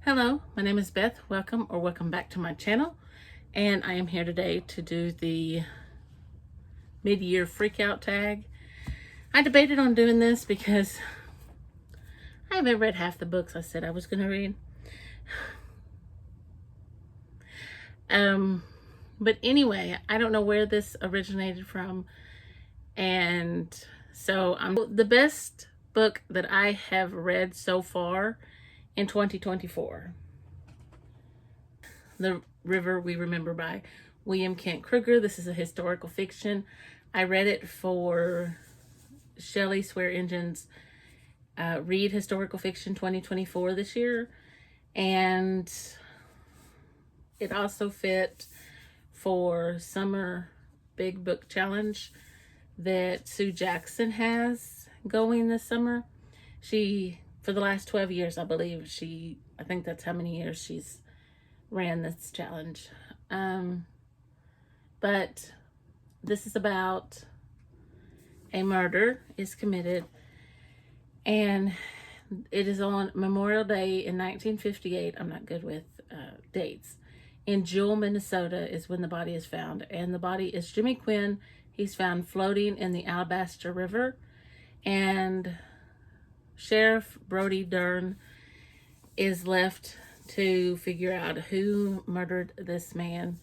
Hello, my name is Beth. Welcome back to my channel. And I am here today to do the mid-year freakout tag. I debated on doing this because I haven't read half the books I said I was going to read. But anyway, I don't know where this originated from. And so the best book that I have read so far in 2024. The River We Remember by William Kent Kruger. This is a historical fiction. I read it for Shelley Swear Engine's Read Historical Fiction 2024 this year. And it also fit for Summer Big Book Challenge that Sue Jackson has going this summer. For the last 12 years, I believe, I think that's how many years she's ran this challenge. But this is about a murder is committed, and it is on Memorial Day in 1958. I'm not good with dates. In Jewell, Minnesota is when the body is found, and the body is Jimmy Quinn. He's found floating in the Alabaster River, and Sheriff Brody Dern is left to figure out who murdered this man.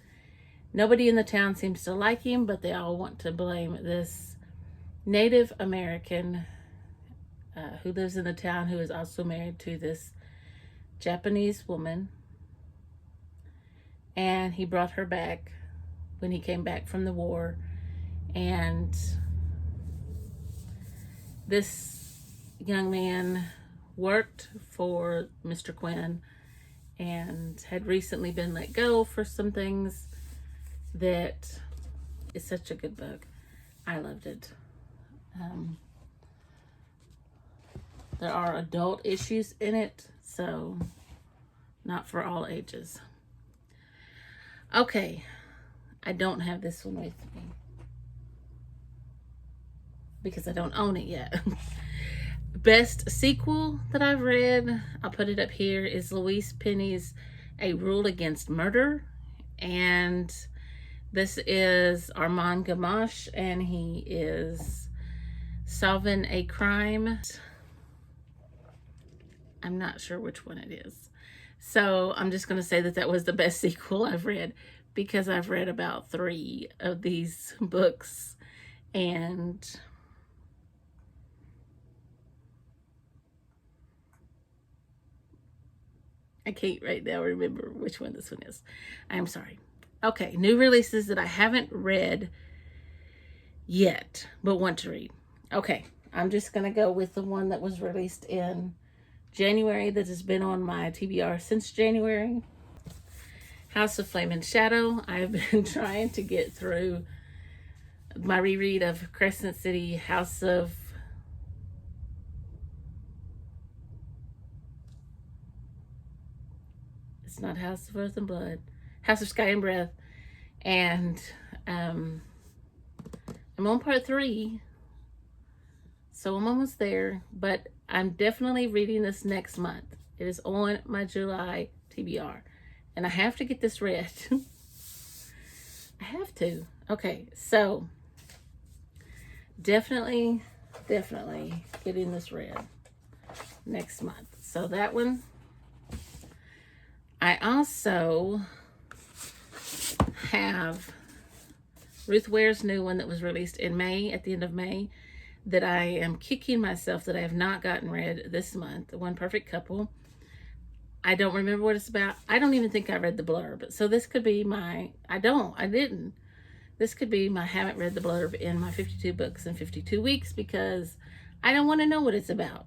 Nobody in the town seems to like him, but they all want to blame this Native American who lives in the town, who is also married to this Japanese woman. And he brought her back when he came back from the war. And this young man worked for Mr. Quinn and had recently been let go for some things. That is such a good book. I loved it. There are adult issues in it, so not for all ages. Okay, I don't have this one with me because I don't own it yet. Best sequel that I've read, I'll put it up here, is Louise Penny's A Rule Against Murder. And this is Armand Gamache, and he is solving a crime. I'm not sure which one it is. So I'm just going to say that that was the best sequel I've read, because I've read about 3 of these books, and I can't right now remember which one this one is. I'm sorry. Okay, new releases that I haven't read yet, but want to read. Okay, I'm just going to go with the one that was released in January that has been on my TBR since January. House of Flame and Shadow. I've been trying to get through my reread of Crescent City House of... It's not House of Earth and Blood. House of Sky and Breath. And I'm on part 3. So I'm almost there. But I'm definitely reading this next month. It is on my July TBR. And I have to get this read. I have to. Okay, so definitely getting this read next month. So that one. I also have Ruth Ware's new one that was released in May, at the end of May, that I am kicking myself that I have not gotten read this month. One Perfect Couple. I don't remember what it's about. I don't even think I read the blurb. So this could be my... I didn't. This could be my haven't read the blurb in my 52 books in 52 weeks, because I don't want to know what it's about.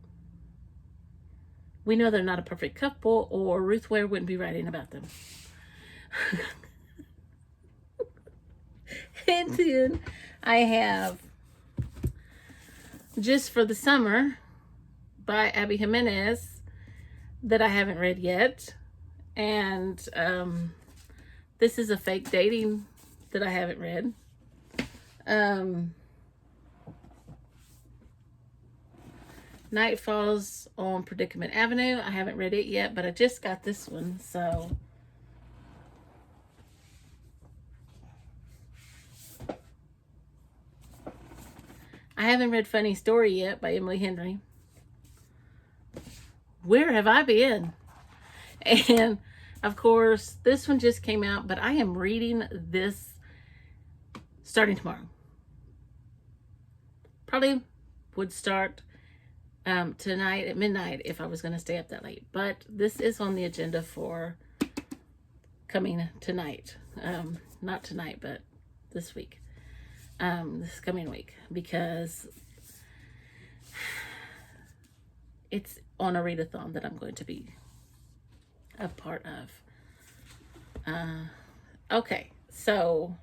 We know they're not a perfect couple, or Ruth Ware wouldn't be writing about them. And then I have Just for the Summer by Abby Jimenez that I haven't read yet. And this is a fake dating that I haven't read. Night Falls on Predicament Avenue. I haven't read it yet, but I just got this one, so. I haven't read Funny Story yet by Emily Henry. Where have I been? And of course, this one just came out, but I am reading this starting tomorrow. Probably would start tonight at midnight if I was going to stay up that late. But this is on the agenda for coming tonight. Not tonight, but this week. This coming week. Because it's on a readathon that I'm going to be a part of. Okay, so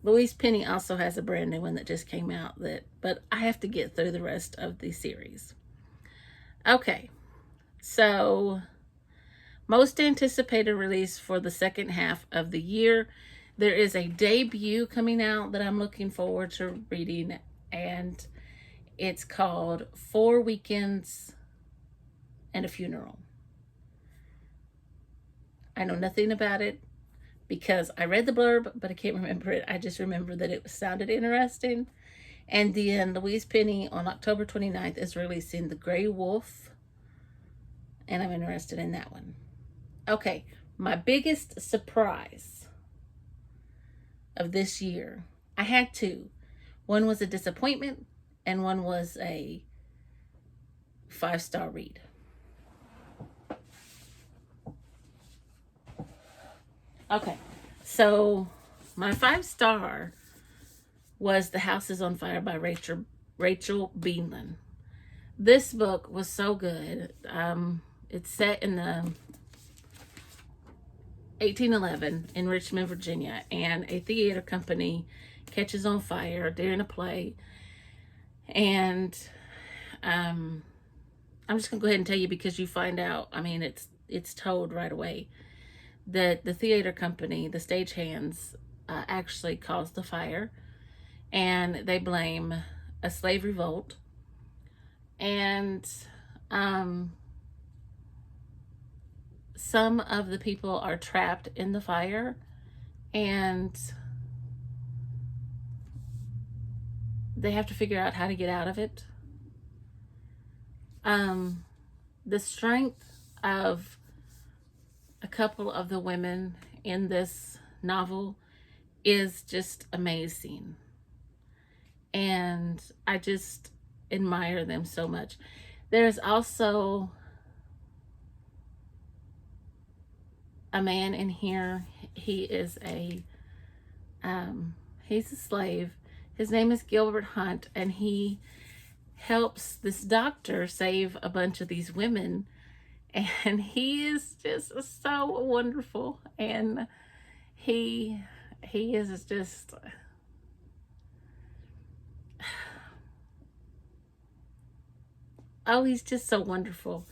Louise Penny also has a brand new one that just came out, but I have to get through the rest of the series. Okay, so most anticipated release for the second half of the year. There is a debut coming out that I'm looking forward to reading, and it's called 4 Weekends and a Funeral. I know nothing about it because I read the blurb, but I can't remember it. I just remember that it sounded interesting. And then Louise Penny on October 29th is releasing The Grey Wolf, and I'm interested in that one. Okay, my biggest surprise of this year, I had two. One was a disappointment, and one was a 5-star read. Okay, so my 5-star was The House is on Fire by Rachel Beanland. This book was so good. It's set in the 1811 in Richmond, Virginia, and a theater company catches on fire during a play. And I'm just gonna go ahead and tell you, because you find out, I mean, it's told right away that the theater company, the stagehands, actually caused the fire, and they blame a slave revolt. And some of the people are trapped in the fire, and they have to figure out how to get out of it. The strength of a couple of the women in this novel is just amazing. And I just admire them so much. There's also a man in here. He is he's a slave. His name is Gilbert Hunt, and he helps this doctor save a bunch of these women, and he is just so wonderful. And he is just, oh, he's just so wonderful.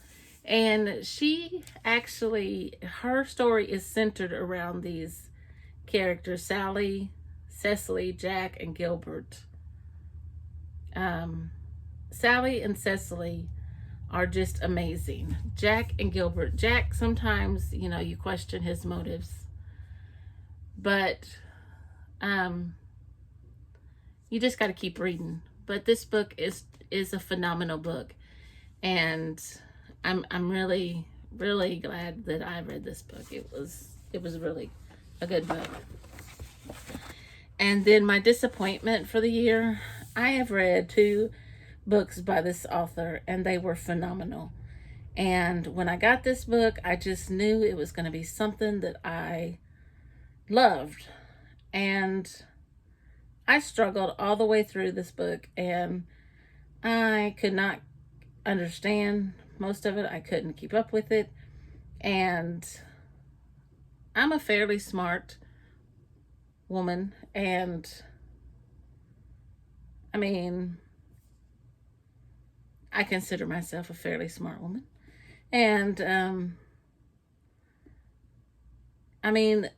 And she actually, her story is centered around these characters: Sally, Cecily, Jack, and Gilbert. Sally and Cecily are just amazing. Jack and Gilbert. Jack, sometimes, you know, you question his motives, but you just got to keep reading. But this book is a phenomenal book, and I'm really glad that I read this book. It was really a good book. And then my disappointment for the year, I have read 2 books by this author, and they were phenomenal. And when I got this book, I just knew it was going to be something that I loved. And I struggled all the way through this book, and I could not understand most of it. I couldn't keep up with it. And I'm a fairly smart woman, and I mean, I consider myself a fairly smart woman. And I mean,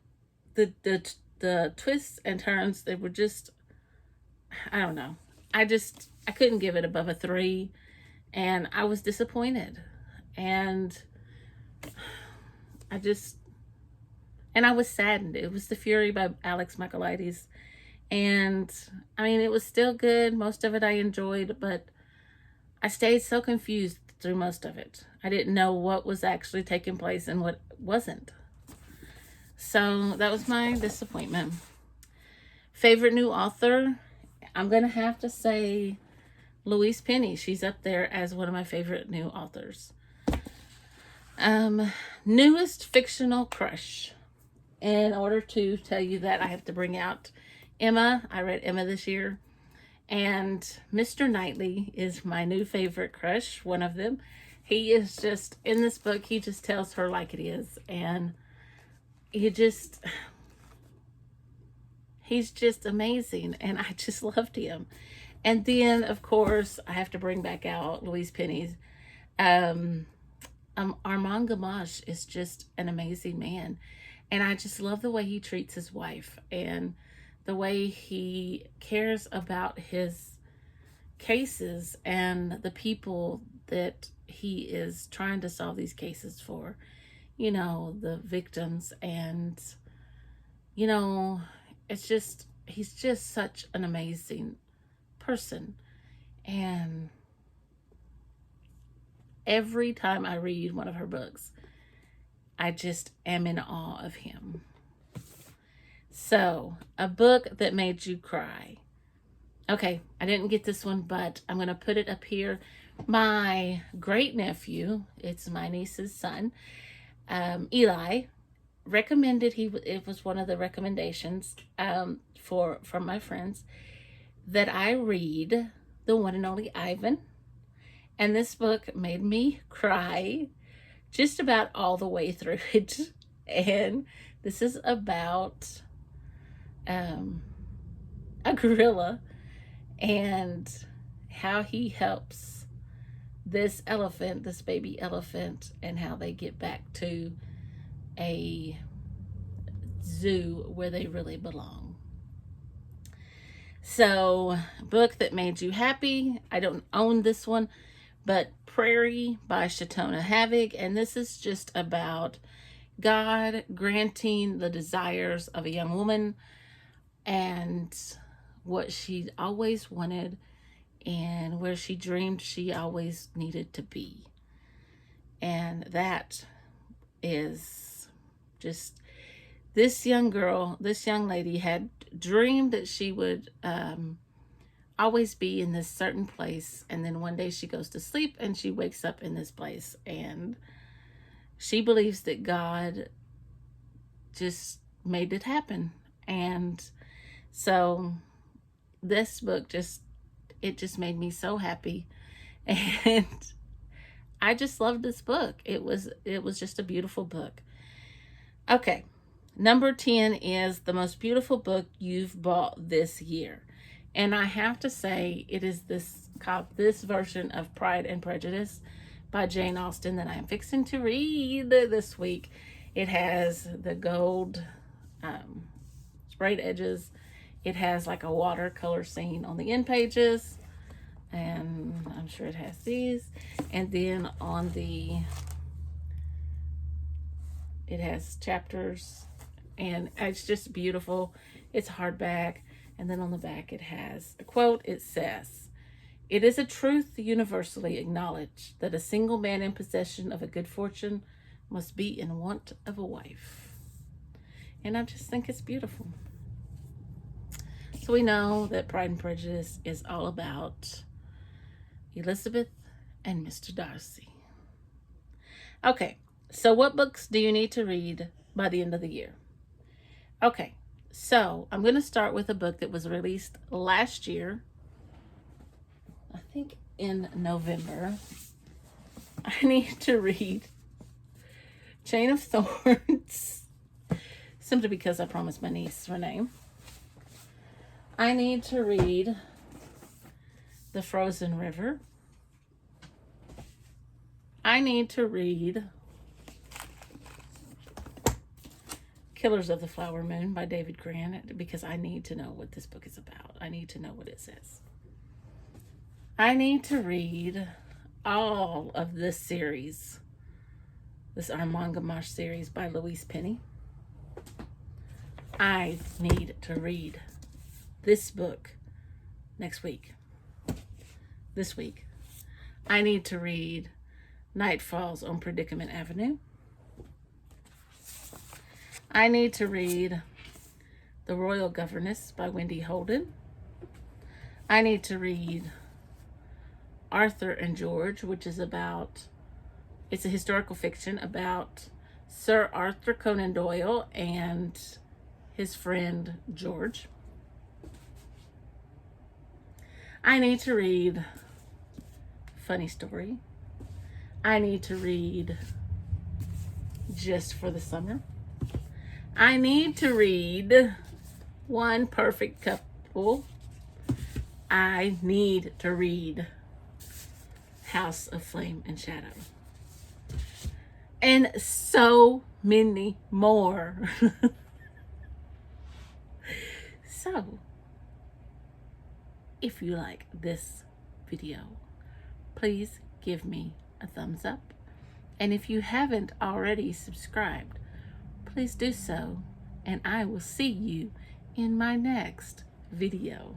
the twists and turns, they were just, I don't know. I couldn't give it above a 3, and I was disappointed. And I just, and I was saddened. It was The Fury by Alex Michaelides. And I mean, it was still good. Most of it I enjoyed, but I stayed so confused through most of it. I didn't know what was actually taking place and what wasn't. So that was my disappointment. Favorite new author? I'm going to have to say Louise Penny. She's up there as one of my favorite new authors. Newest fictional crush. In order to tell you that, I have to bring out Emma. I read Emma this year. And Mr. Knightley is my new favorite crush, one of them. He is just, in this book, he just tells her like it is. And he's just amazing. And I just loved him. And then, of course, I have to bring back out Louise Penny's. Armand Gamache is just an amazing man. And I just love the way he treats his wife and the way he cares about his cases and the people that he is trying to solve these cases for. You know, the victims. And, you know, it's just, he's just such an amazing person. And every time I read one of her books, I just am in awe of him. So, a book that made you cry. Okay, I didn't get this one, but I'm going to put it up here. My great nephew, it's my niece's son, Eli, recommended, it was one of the recommendations from my friends, that I read The One and Only Ivan. And this book made me cry just about all the way through it. And this is about a gorilla and how he helps this elephant, this baby elephant, and how they get back to a zoo where they really belong. So, book that made you happy. I don't own this one, but Prairie by Shatona Havoc. And this is just about God granting the desires of a young woman and what she always wanted and where she dreamed she always needed to be. And that is just, this young girl, this young lady had dreamed that she would always be in this certain place, and then one day she goes to sleep and she wakes up in this place, and she believes that God just made it happen. And so this book just made me so happy, and I just loved this book. It was just a beautiful book. Okay, number 10 is the most beautiful book you've bought this year. And I have to say, it is this version of Pride and Prejudice by Jane Austen that I'm fixing to read this week. It has the gold sprayed edges. It has like a watercolor scene on the end pages. And I'm sure it has these. And then on it has chapters. And it's just beautiful. It's hardback. And then on the back it has a quote. It says, "It is a truth universally acknowledged that a single man in possession of a good fortune must be in want of a wife." And I just think it's beautiful. So we know that Pride and Prejudice is all about Elizabeth and Mr. Darcy. Okay, so what books do you need to read by the end of the year? Okay, so I'm going to start with a book that was released last year, I think in November. I need to read Chain of Thorns, simply because I promised my niece her name. I need to read The Frozen River. I need to read Killers of the Flower Moon by David Grant, because I need to know what this book is about. I need to know what it says. I need to read all of this series, this Armand Gamache series by Louise Penny. I need to read this book next week. This week. I need to read Night Falls on Predicament Avenue. I need to read The Royal Governess by Wendy Holden. I need to read Arthur and George, which is it's a historical fiction about Sir Arthur Conan Doyle and his friend George. I need to read Funny Story. I need to read Just for the Summer. I need to read One Perfect Couple. I need to read House of Flame and Shadow. And so many more. So, if you like this video, please give me a thumbs up. And if you haven't already subscribed, please do so. And I will see you in my next video.